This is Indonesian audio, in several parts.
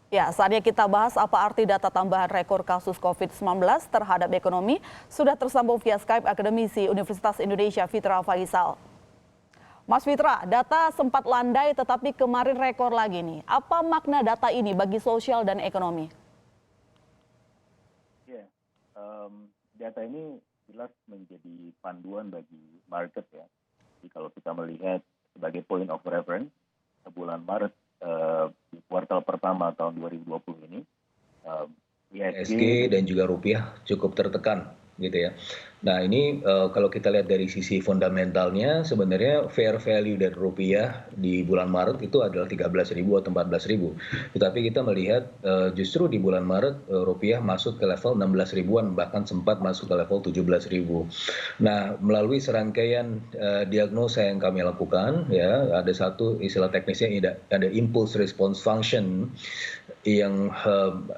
Ya, saatnya kita bahas apa arti data tambahan rekor kasus COVID-19 terhadap ekonomi. Sudah tersambung via Skype akademisi Universitas Indonesia Fitra Faisal. Mas Fitra, data sempat landai tetapi kemarin rekor lagi nih. Apa makna data ini bagi sosial dan ekonomi? Ya, data ini jelas menjadi panduan bagi market ya. Jadi kalau kita melihat sebagai point of reference, bulan Maret di kuartal pertama tahun 2020 ini, IHSG dan juga rupiah cukup tertekan gitu ya. Nah ini kalau kita lihat dari sisi fundamentalnya sebenarnya fair value dari rupiah di bulan Maret itu adalah 13.000 atau 14.000. Tetapi kita melihat justru di bulan Maret rupiah masuk ke level 16 ribuan, bahkan sempat masuk ke level 17.000. Nah melalui serangkaian diagnosa yang kami lakukan ya, ada satu istilah teknisnya, ada impulse response function yang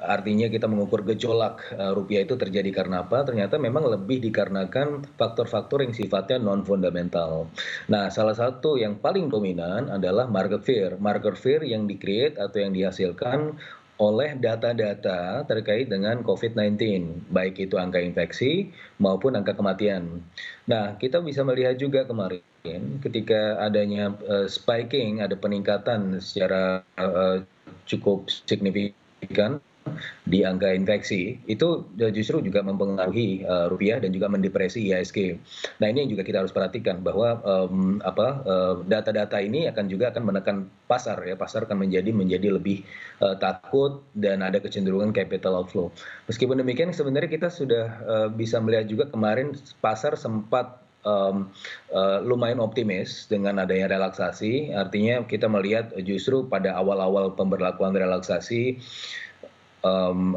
artinya kita mengukur gejolak rupiah itu terjadi karena apa. Ternyata memang lebih dikarenakan faktor-faktor yang sifatnya non fundamental. Nah salah satu yang paling dominan adalah market fear yang di-create atau yang dihasilkan oleh data-data terkait dengan COVID-19, baik itu angka infeksi maupun angka kematian. Nah kita bisa melihat juga kemarin ketika adanya spiking, ada peningkatan secara cukup signifikan di angka infeksi, itu justru juga mempengaruhi rupiah dan juga mendepresi IHSG. Nah ini yang juga kita harus perhatikan bahwa data-data ini akan menekan pasar ya, pasar akan menjadi lebih takut dan ada kecenderungan capital outflow. Meskipun demikian sebenarnya kita sudah bisa melihat juga kemarin pasar sempat lumayan optimis dengan adanya relaksasi. Artinya kita melihat justru pada awal-awal pemberlakuan relaksasi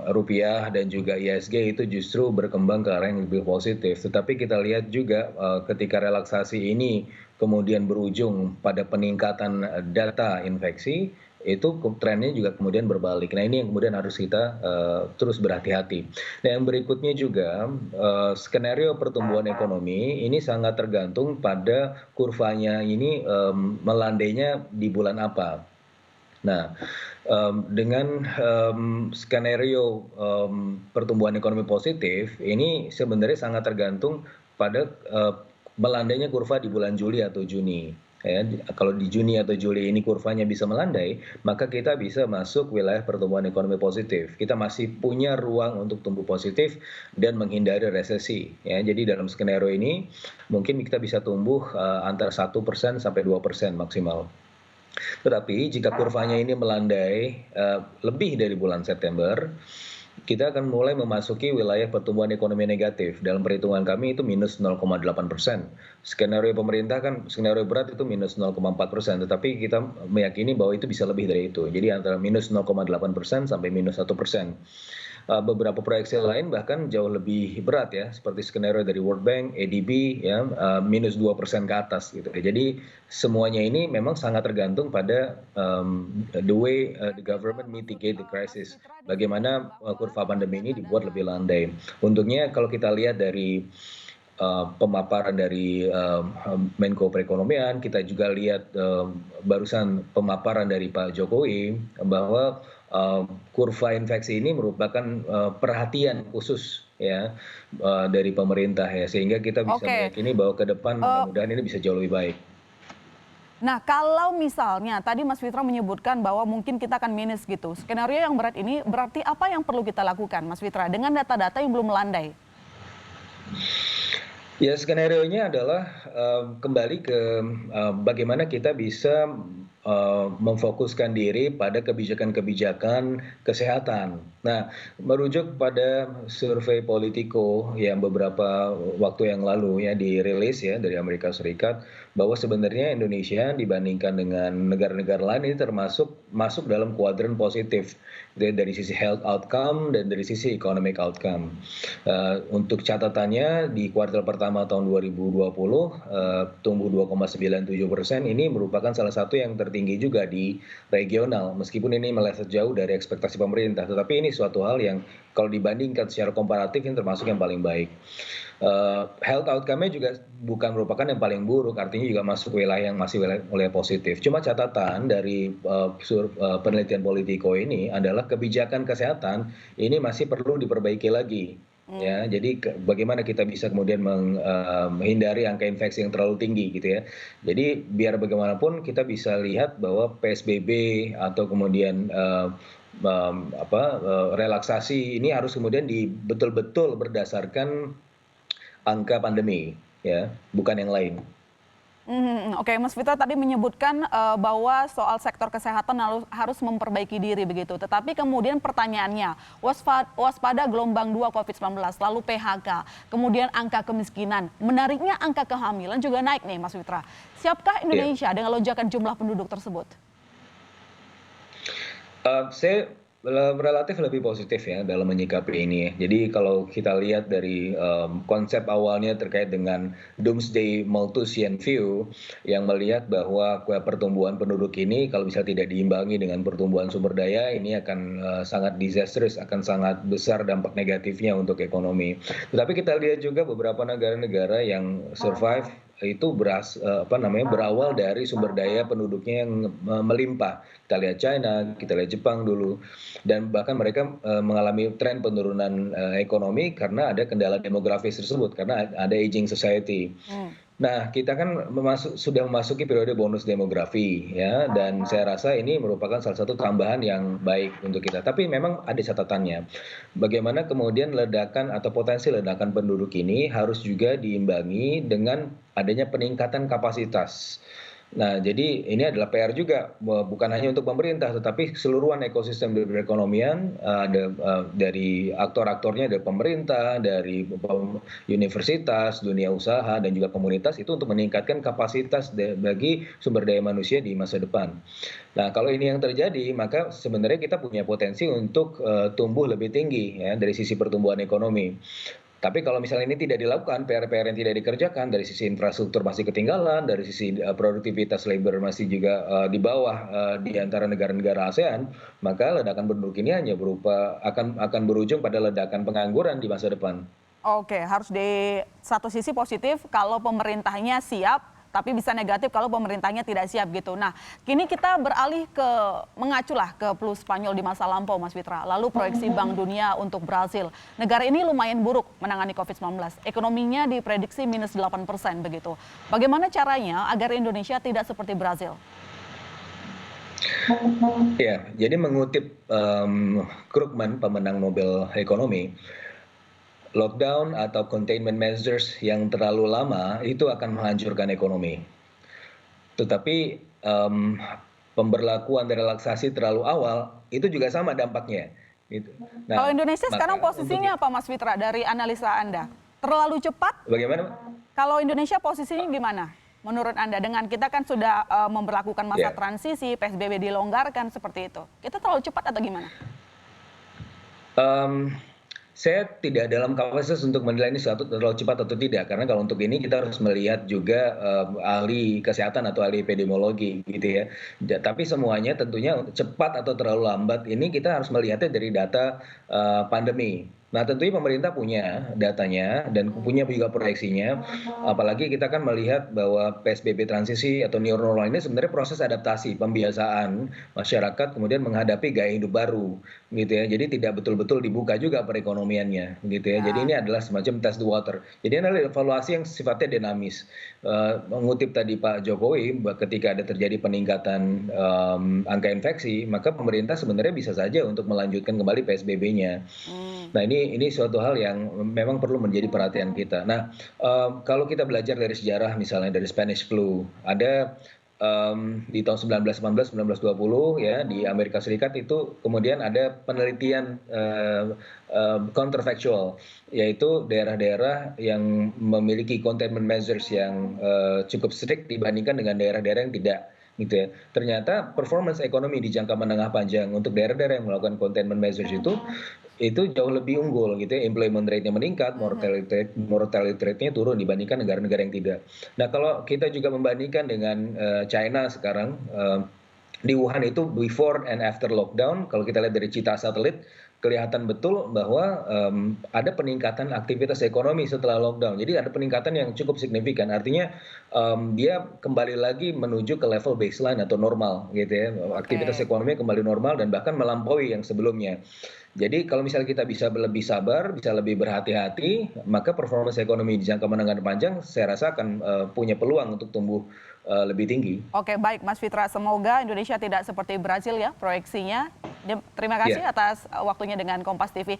rupiah dan juga IHSG itu justru berkembang ke arah yang lebih positif. Tetapi kita lihat juga ketika relaksasi ini kemudian berujung pada peningkatan data infeksi, itu trennya juga kemudian berbalik. Nah ini yang kemudian harus kita terus berhati-hati. Nah yang berikutnya juga skenario pertumbuhan ekonomi ini sangat tergantung pada kurvanya ini melandainya di bulan apa. Nah, dengan skenario pertumbuhan ekonomi positif, ini sebenarnya sangat tergantung pada melandainya kurva di bulan Juli atau Juni. Ya, kalau di Juni atau Juli ini kurvanya bisa melandai, maka kita bisa masuk wilayah pertumbuhan ekonomi positif. Kita masih punya ruang untuk tumbuh positif dan menghindari resesi. Ya, jadi dalam skenario ini mungkin kita bisa tumbuh antara 1% sampai 2% maksimal. Tetapi jika kurvanya ini melandai lebih dari bulan September, kita akan mulai memasuki wilayah pertumbuhan ekonomi negatif. Dalam perhitungan kami itu minus 0,8%. Skenario pemerintah kan skenario berat itu minus 0,4%, tetapi kita meyakini bahwa itu bisa lebih dari itu. Jadi antara minus 0,8% sampai minus 1%. Beberapa proyeksi lain bahkan jauh lebih berat ya, seperti skenario dari World Bank, ADB ya, minus 2% ke atas gitu. Jadi semuanya ini memang sangat tergantung pada the way the government mitigate the crisis. Bagaimana kurva pandemi ini dibuat lebih landai. Untungnya kalau kita lihat dari pemaparan dari Menko Perekonomian, kita juga lihat barusan pemaparan dari Pak Jokowi bahwa kurva infeksi ini merupakan perhatian khusus ya dari pemerintah ya, sehingga kita bisa meyakini bahwa ke depan mudah-mudahan ini bisa jauh lebih baik. Nah kalau misalnya tadi Mas Fitra menyebutkan bahwa mungkin kita akan minus gitu, skenario yang berat ini berarti apa yang perlu kita lakukan Mas Fitra dengan data-data yang belum melandai? Ya skenario-nya adalah kembali ke bagaimana kita bisa memfokuskan diri pada kebijakan-kebijakan kesehatan. Nah, merujuk pada survei Politico yang beberapa waktu yang lalu ya dirilis ya dari Amerika Serikat, bahwa sebenarnya Indonesia dibandingkan dengan negara-negara lain ini termasuk masuk dalam kuadran positif dari sisi health outcome dan dari sisi economic outcome. Untuk catatannya di kuartal pertama tahun 2020 tumbuh 2,97%, ini merupakan salah satu yang tertinggi juga di regional, meskipun ini meleset jauh dari ekspektasi pemerintah. Tetapi ini suatu hal yang kalau dibandingkan secara komparatif ini termasuk yang paling baik. Health outcome-nya juga bukan merupakan yang paling buruk, artinya juga masuk wilayah yang masih wilayah positif. Cuma catatan dari penelitian Politico ini adalah kebijakan kesehatan ini masih perlu diperbaiki lagi. Ya, jadi bagaimana kita bisa kemudian menghindari angka infeksi yang terlalu tinggi gitu ya. Jadi biar bagaimanapun kita bisa lihat bahwa PSBB atau kemudian relaksasi ini harus kemudian betul-betul berdasarkan angka pandemi, ya, bukan yang lain. Oke, Mas Fitra tadi menyebutkan bahwa soal sektor kesehatan harus memperbaiki diri begitu. Tetapi kemudian pertanyaannya, waspada gelombang 2 COVID-19, lalu PHK, kemudian angka kemiskinan, menariknya angka kehamilan juga naik nih Mas Fitra. Siapkah Indonesia dengan lonjakan jumlah penduduk tersebut? Saya relatif lebih positif ya dalam menyikapi ini ya. Jadi kalau kita lihat dari konsep awalnya terkait dengan doomsday Malthusian view yang melihat bahwa pertumbuhan penduduk ini kalau bisa tidak diimbangi dengan pertumbuhan sumber daya ini akan sangat disastrous, akan sangat besar dampak negatifnya untuk ekonomi. Tetapi kita lihat juga beberapa negara-negara yang survive itu berawal dari sumber daya penduduknya yang melimpah. Kita lihat China, kita lihat Jepang dulu, dan bahkan mereka mengalami tren penurunan ekonomi karena ada kendala demografis tersebut, karena ada aging society. Nah, kita kan sudah memasuki periode bonus demografi ya, dan saya rasa ini merupakan salah satu tambahan yang baik untuk kita. Tapi memang ada catatannya. Bagaimana kemudian ledakan atau potensi ledakan penduduk ini harus juga diimbangi dengan adanya peningkatan kapasitas. Nah, jadi ini adalah PR juga, bukan hanya untuk pemerintah, tetapi keseluruhan ekosistem dari perekonomian, dari aktor-aktornya, dari pemerintah, dari universitas, dunia usaha, dan juga komunitas itu untuk meningkatkan kapasitas bagi sumber daya manusia di masa depan. Nah, kalau ini yang terjadi, maka sebenarnya kita punya potensi untuk tumbuh lebih tinggi ya dari sisi pertumbuhan ekonomi. Tapi kalau misalnya ini tidak dilakukan, PR-PR yang tidak dikerjakan, dari sisi infrastruktur masih ketinggalan, dari sisi produktivitas labor masih juga di bawah di antara negara-negara ASEAN, maka ledakan penduduk ini hanya akan berujung pada ledakan pengangguran di masa depan. Oke, harus di satu sisi positif kalau pemerintahnya siap, tapi bisa negatif kalau pemerintahnya tidak siap gitu. Nah, kini kita beralih mengaculah ke flu Spanyol di masa lampau, Mas Fitra. Lalu proyeksi Bank Dunia untuk Brasil. Negara ini lumayan buruk menangani COVID-19. Ekonominya diprediksi minus 8% begitu. Bagaimana caranya agar Indonesia tidak seperti Brasil? Ya, jadi mengutip Krugman, pemenang Nobel Ekonomi, lockdown atau containment measures yang terlalu lama itu akan menghancurkan ekonomi. Tetapi pemberlakuan relaksasi terlalu awal itu juga sama dampaknya. Nah, kalau Indonesia sekarang posisinya apa, Mas Fitra, dari analisa Anda? Terlalu cepat? Bagaimana? Kalau Indonesia posisinya gimana menurut Anda? Dengan kita kan sudah memberlakukan masa transisi, PSBB dilonggarkan seperti itu. Kita terlalu cepat atau gimana? Saya tidak dalam kapasitas untuk menilai ini suatu terlalu cepat atau tidak, karena kalau untuk ini kita harus melihat juga ahli kesehatan atau ahli epidemiologi gitu ya. Tapi semuanya tentunya cepat atau terlalu lambat ini kita harus melihatnya dari data pandemi. Nah, tentunya pemerintah punya datanya dan punya juga proyeksinya. Apalagi kita kan melihat bahwa PSBB transisi atau new normal ini sebenarnya proses adaptasi, pembiasaan masyarakat kemudian menghadapi gaya hidup baru, gitu ya. Jadi tidak betul-betul dibuka juga perekonomiannya, gitu ya. Jadi ini adalah semacam test the water. Jadi ini adalah evaluasi yang sifatnya dinamis. Mengutip tadi Pak Jokowi, ketika ada terjadi peningkatan angka infeksi, maka pemerintah sebenarnya bisa saja untuk melanjutkan kembali PSBB-nya. Nah, ini suatu hal yang memang perlu menjadi perhatian kita. Nah, kalau kita belajar dari sejarah misalnya dari Spanish flu, ada di tahun 1918, 1920 ya di Amerika Serikat itu kemudian ada penelitian counterfactual, yaitu daerah-daerah yang memiliki containment measures yang cukup strict dibandingkan dengan daerah-daerah yang tidak. Gitu ya. Ternyata performance ekonomi di jangka menengah panjang untuk daerah-daerah yang melakukan containment measures itu jauh lebih unggul gitu ya. Employment rate-nya meningkat, mortality rate-nya turun dibandingkan negara-negara yang tidak. Nah, kalau kita juga membandingkan dengan China sekarang, di Wuhan itu before and after lockdown, kalau kita lihat dari Cita satelit, kelihatan betul bahwa ada peningkatan aktivitas ekonomi setelah lockdown. Jadi ada peningkatan yang cukup signifikan. Artinya dia kembali lagi menuju ke level baseline atau normal, gitu ya. Aktivitas ekonomi kembali normal dan bahkan melampaui yang sebelumnya. Jadi kalau misalnya kita bisa lebih sabar, bisa lebih berhati-hati, maka performance ekonomi di jangka menengah dan panjang saya rasa akan punya peluang untuk tumbuh lebih tinggi. Oke, baik Mas Fitra, semoga Indonesia tidak seperti Brazil ya proyeksinya. Terima kasih atas waktunya dengan Kompas TV.